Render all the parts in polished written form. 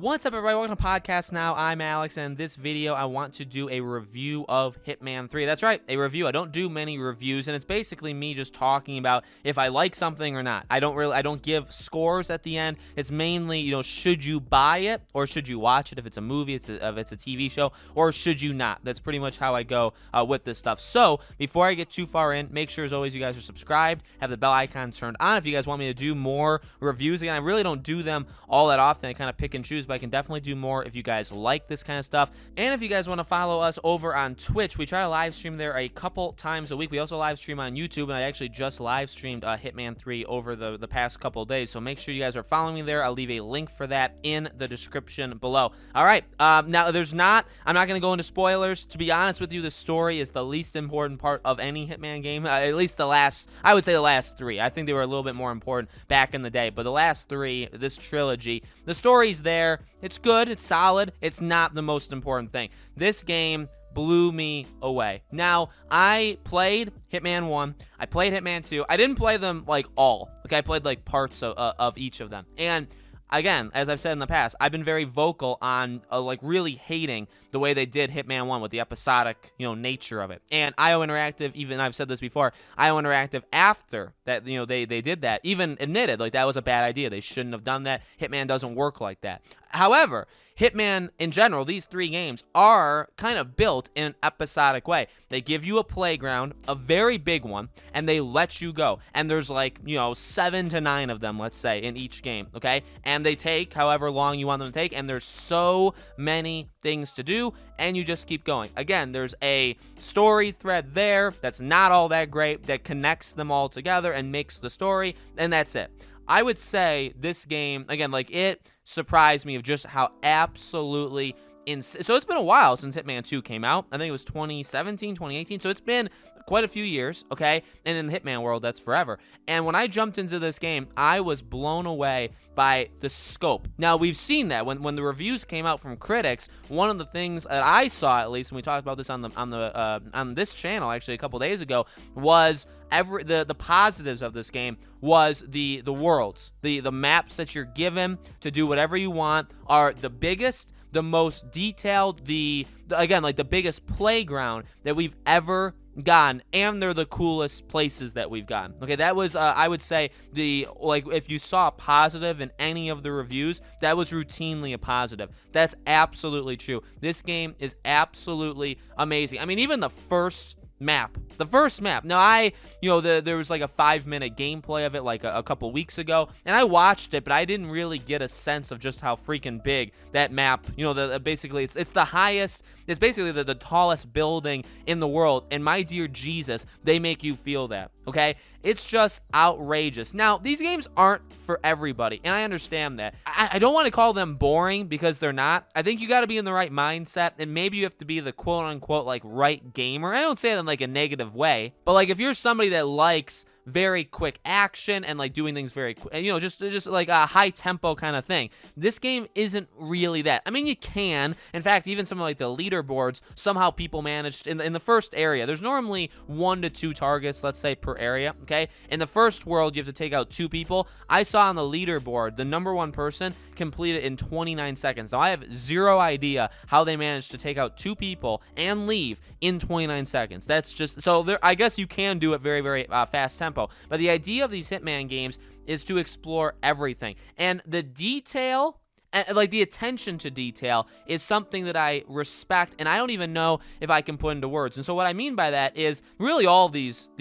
What's up, everybody? Welcome to Podcast Now. I'm Alex, and in this video, I want to do a review of Hitman 3. That's right, a review. I don't do many reviews, and it's basically me just talking about if I like something or not. I don't give scores at the end. It's mainly, should you buy it or should you watch it? If it's a movie, if it's a TV show, or should you not? That's pretty much how I go with this stuff. So before I get too far in, make sure as always you guys are subscribed, have the bell icon turned on if you guys want me to do more reviews. Again, I really don't do them all that often. I kind of pick and choose, but I can definitely do more if you guys like this kind of stuff. And if you guys want to follow us over on Twitch, we try to live stream there a couple times a week. We also live stream on YouTube, and I actually just live streamed Hitman 3 over the past couple days, so make sure you guys are following me there. I'll leave a link for that in the description below. All right, now I'm not going to go into spoilers. To be honest with you, the story is the least important part of any Hitman game, at least I would say the last three. I think they were a little bit more important back in the day, but the last three, this trilogy, the story's there. It's good, it's solid, it's not the most important thing. This game blew me away. Now, I played Hitman 1, I played Hitman 2, I didn't play them like all, okay? I played like parts of each of them, and again, as I've said in the past, I've been very vocal on like really hating the way they did Hitman 1 with the episodic, nature of it. And IO Interactive, even I've said this before, IO Interactive after that, they did that, even admitted like that was a bad idea. They shouldn't have done that. Hitman doesn't work like that. However, Hitman, in general, these three games are kind of built in an episodic way. They give you a playground, a very big one, and they let you go. And there's like, 7 to 9 of them, let's say, in each game, okay? And they take however long you want them to take, and there's so many things to do, and you just keep going. Again, there's a story thread there that's not all that great, that connects them all together and makes the story, and that's it. I would say this game, again, like it surprised me of just how absolutely insane. So it's been a while since Hitman 2 came out. I think it was 2017, 2018. So it's been quite a few years, okay? And in the Hitman world, that's forever. And when I jumped into this game, I was blown away by the scope. Now, we've seen that when the reviews came out from critics, one of the things that I saw, at least when we talked about this on this channel actually a couple days ago, was the positives of this game was the worlds. The maps that you're given to do whatever you want are the biggest, the most detailed, again, like the biggest playground that we've ever gotten, and they're the coolest places that we've gotten. Okay, that was I would say if you saw a positive in any of the reviews, that was routinely a positive. That's absolutely true. This game is absolutely amazing. I mean, even the first map. Now, there was like a 5-minute gameplay of it like a couple weeks ago, and I watched it, but I didn't really get a sense of just how freaking big that map, basically it's the highest, it's basically the tallest building in the world, and my dear Jesus, they make you feel that, okay? It's just outrageous. Now, these games aren't for everybody, and I understand that. I don't want to call them boring because they're not. I think you got to be in the right mindset, and maybe you have to be the quote-unquote, like, right gamer. I don't say that in, like, a negative way, but, like, if you're somebody that likes very quick action and like doing things very quick, just like a high tempo kind of thing, this game isn't really that. I mean, you can, in fact, even some of like the leaderboards, somehow people managed in the first area, there's normally 1 to 2 targets, let's say, per area, okay? In the first world, you have to take out 2 people. I saw on the leaderboard the number 1 person complete it in 29 seconds. Now, I have zero idea how they managed to take out 2 people and leave in 29 seconds. That's just, so there, I guess you can do it very, very fast tempo. But the idea of these Hitman games is to explore everything. And the detail, like the attention to detail, is something that I respect, and I don't even know if I can put into words. And so what I mean by that is really all these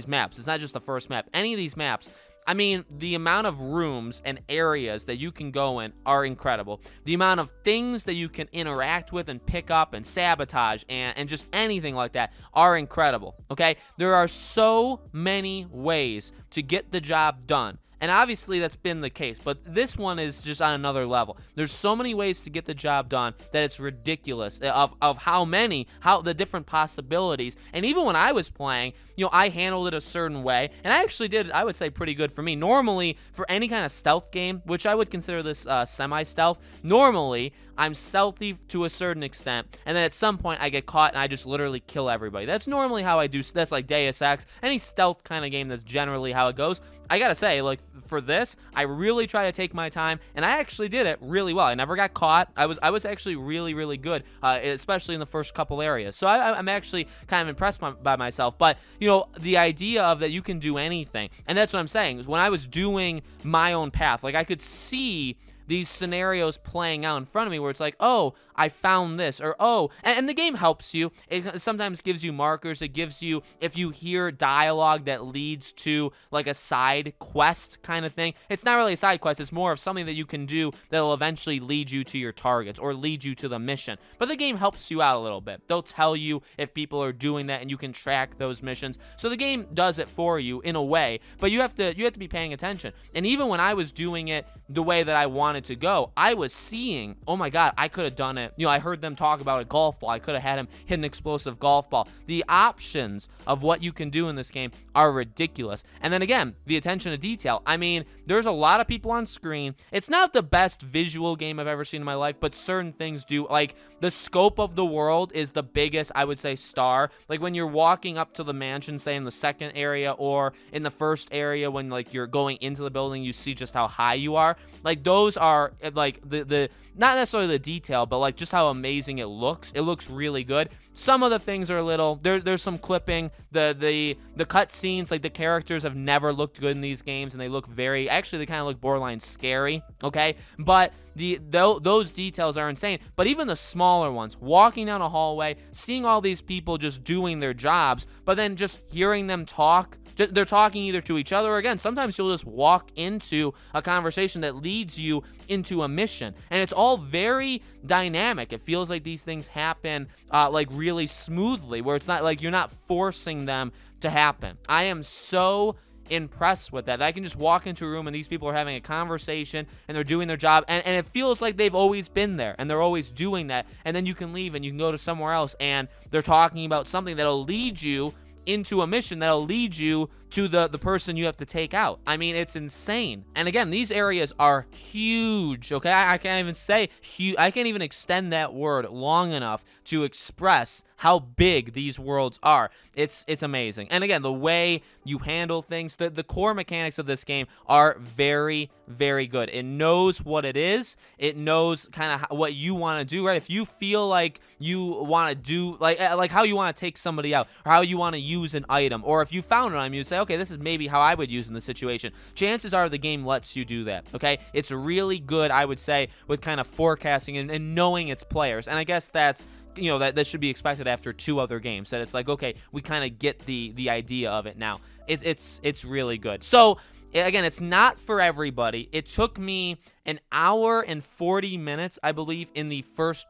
maps. It's not just the first map. Any of these maps, I mean, the amount of rooms and areas that you can go in are incredible. The amount of things that you can interact with and pick up and sabotage and just anything like that are incredible, okay? There are so many ways to get the job done. And obviously that's been the case, but this one is just on another level. There's so many ways to get the job done that it's ridiculous of how the different possibilities. And even when I was playing, I handled it a certain way, and I actually did, I would say, pretty good for me. Normally, for any kind of stealth game, which I would consider this semi-stealth, normally I'm stealthy to a certain extent, and then at some point I get caught and I just literally kill everybody. That's normally how I do. That's like Deus Ex. Any stealth kind of game, that's generally how it goes. I gotta say, like, for this, I really try to take my time, and I actually did it really well. I never got caught. I was actually really, really good, especially in the first couple areas. So I'm actually kind of impressed by myself. But, you know, the idea of that you can do anything, and that's what I'm saying, is when I was doing my own path, like I could see these scenarios playing out in front of me where it's like, oh, I found this, or oh, and the game helps you. It sometimes gives you markers. It gives you, if you hear dialogue that leads to like a side quest kind of thing. It's not really a side quest. It's more of something that you can do that will eventually lead you to your targets or lead you to the mission. But the game helps you out a little bit. They'll tell you if people are doing that, and you can track those missions. So the game does it for you in a way, but you have to be paying attention. And even when I was doing it the way that I wanted to go, I was seeing, oh my God, I could have done it. You know, I heard them talk about a golf ball. I could have had him hit an explosive golf ball. The options of what you can do in this game are ridiculous. And then again, the attention to detail. I mean, there's a lot of people on screen. It's not the best visual game I've ever seen in my life, but certain things do. Like, the scope of the world is the biggest, I would say, star. Like, when you're walking up to the mansion, say in the second area or in the first area, when like you're going into the building, you see just how high you are. Like, those are like the not necessarily the detail, but like just how amazing it looks. It looks really good. Some of the things are a little, there's some clipping. The cut scenes, like the characters have never looked good in these games, and they look very, actually they kind of look borderline scary, okay? But those details are insane. But even the smaller ones, walking down a hallway, seeing all these people just doing their jobs, but then just hearing them talk, they're talking either to each other, or again, sometimes you'll just walk into a conversation that leads you into a mission, and it's all very dynamic. It feels like these things happen like really smoothly, where it's not like you're not forcing them to happen. I am so impressed with that. I can just walk into a room and these people are having a conversation and they're doing their job, and it feels like they've always been there and they're always doing that, and then you can leave and you can go to somewhere else and they're talking about something that'll lead you into a mission that'll lead you to the person you have to take out. I mean, it's insane. And again, these areas are huge, okay? I can't even say huge. I can't even extend that word long enough to express how big these worlds are. It's amazing. And again, the way you handle things, the core mechanics of this game are very, very good. It knows what it is. It knows kind of what you want to do, right? If you feel like you want to do, like how you want to take somebody out, or how you want to use an item, or if you found an item, you'd say, okay, this is maybe how I would use in this situation. Chances are the game lets you do that, okay? It's really good, I would say, with kind of forecasting and knowing its players. And I guess that's, you know, that should be expected after 2 other games, that it's like, okay, we kind of get the idea of it now. It's really good. So again, it's not for everybody. It took me an hour and 40 minutes, I believe, in the first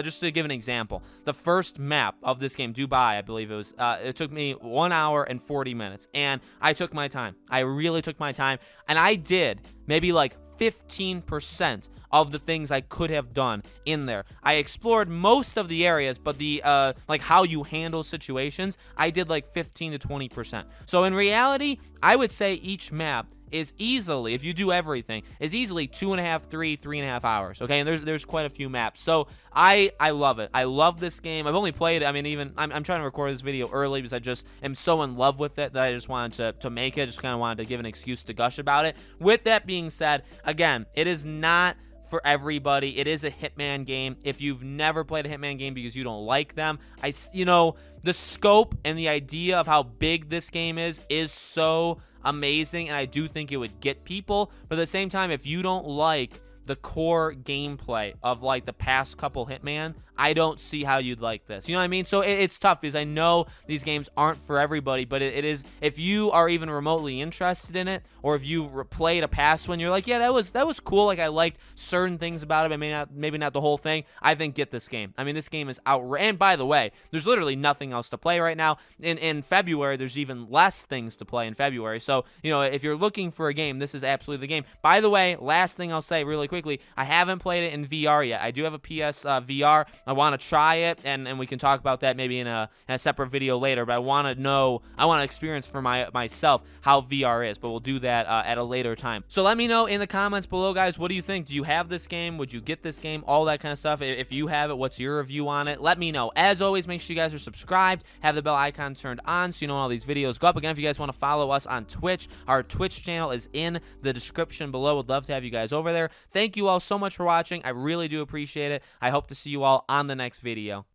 just to give an example, the first map of this game, Dubai, I believe it was. It took me 1 hour and 40 minutes, and I took my time. I really took my time, and I did maybe like 15% of the things I could have done in there. I explored most of the areas, but the like how you handle situations, I did like 15 to 20%. So in reality, I would say each map is easily, if you do everything, is easily 2.5, 3.5 hours. Okay, and there's quite a few maps. So I love it. I love this game. I've only played it. I mean, even I'm trying to record this video early because I just am so in love with it that I just wanted to make it. Just kind of wanted to give an excuse to gush about it. With that being said, again, it is not for everybody. It is a Hitman game. If you've never played a Hitman game because you don't like them, you know, the scope and the idea of how big this game is so amazing, and I do think it would get people. But at the same time, if you don't like the core gameplay of like the past couple Hitman, I don't see how you'd like this. You know what I mean? So it's tough because I know these games aren't for everybody, but it is, if you are even remotely interested in it, or if you played a past one, you're like, yeah, that was cool. Like, I liked certain things about it, but maybe not the whole thing. I think get this game. I mean, this game is outrageous. And by the way, there's literally nothing else to play right now. In February, there's even less things to play in February. So, you know, if you're looking for a game, this is absolutely the game. By the way, last thing I'll say really quick quickly, I haven't played it in VR yet. I do have a PS VR. I want to try it, and we can talk about that maybe in a separate video later, but I want to experience for myself how VR is, but we'll do that at a later time. So let me know in the comments below, guys, what do you think? Do you have this game? Would you get this game? All that kind of stuff. If you have it, what's your review on it? Let me know. As always, make sure you guys are subscribed, have the bell icon turned on so you know when all these videos go up. Again, if you guys want to follow us on Twitch, our Twitch channel is in the description below. Would love to have you guys over there. Thank you all so much for watching. I really do appreciate it. I hope to see you all on the next video.